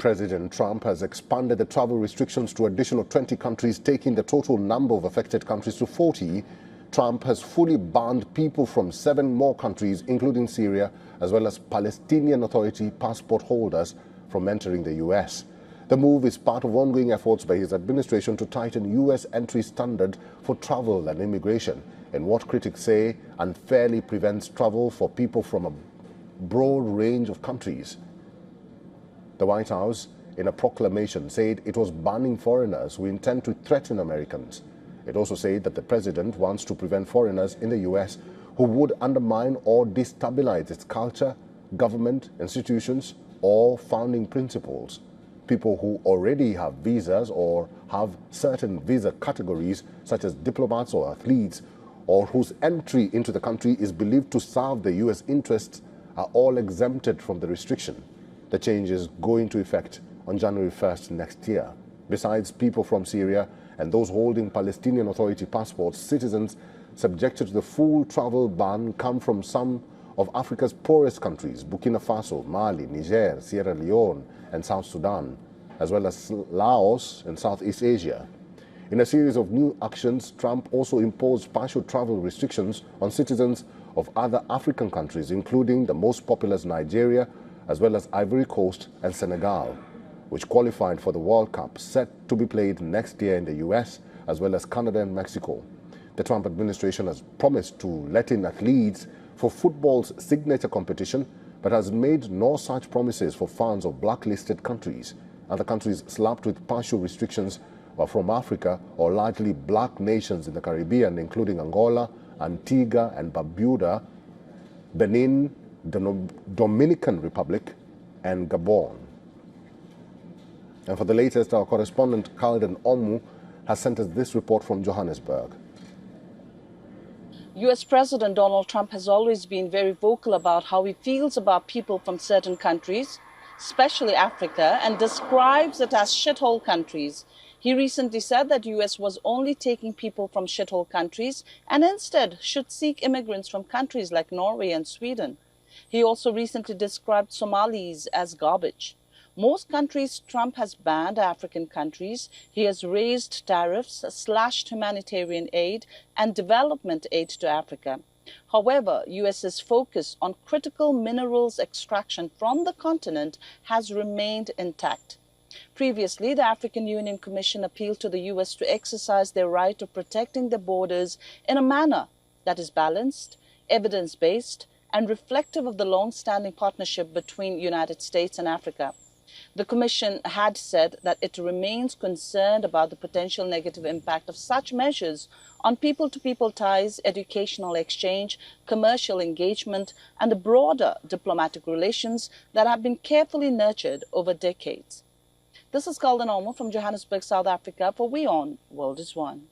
President Trump has expanded the travel restrictions to additional 20 countries, taking the total number of affected countries to 40. Trump has fully banned people from 7 more countries, including Syria, as well as Palestinian Authority passport holders from entering the U.S. The move is part of ongoing efforts by his administration to tighten U.S. entry standard for travel and immigration, in what critics say unfairly prevents travel for people from a broad range of countries. The White House, in a proclamation, said it was banning foreigners who intend to threaten Americans. It also said that the president wants to prevent foreigners in the U.S. who would undermine or destabilize its culture, government, institutions, or founding principles. People who already have visas or have certain visa categories, such as diplomats or athletes, or whose entry into the country is believed to serve the U.S. interests, are all exempted from the restriction. The changes go into effect on January 1st next year. Besides people from Syria and those holding Palestinian Authority passports, citizens subjected to the full travel ban come from some of Africa's poorest countries, Burkina Faso, Mali, Niger, Sierra Leone, and South Sudan, as well as Laos and Southeast Asia. In a series of new actions, Trump also imposed partial travel restrictions on citizens of other African countries, including the most populous Nigeria, as well as Ivory Coast and Senegal, which qualified for the World Cup set to be played next year in the U.S., as well as Canada and Mexico. The Trump administration has promised to let in athletes for football's signature competition, but has made no such promises for fans of blacklisted countries. Other countries slapped with partial restrictions are from Africa or largely black nations in the Caribbean, including Angola, Antigua and Barbuda, Benin, the Dominican Republic, and Gabon. And for the latest, our correspondent Kalden Omu has sent us this report from Johannesburg. U.S. President Donald Trump has always been very vocal about how he feels about people from certain countries, especially Africa, and describes it as shithole countries. He recently said that U.S. was only taking people from shithole countries and instead should seek immigrants from countries like Norway and Sweden. He also recently described Somalis as garbage. Most countries Trump has banned African countries. He has raised tariffs, slashed humanitarian aid and development aid to Africa. However, U.S.'s focus on critical minerals extraction from the continent has remained intact. Previously, the African Union Commission appealed to the U.S. to exercise their right of protecting their borders in a manner that is balanced, evidence-based, and reflective of the long-standing partnership between United States and Africa. The Commission had said that it remains concerned about the potential negative impact of such measures on people-to-people ties, educational exchange, commercial engagement, and the broader diplomatic relations that have been carefully nurtured over decades. This is Kalden Omo from Johannesburg, South Africa for WION World is One.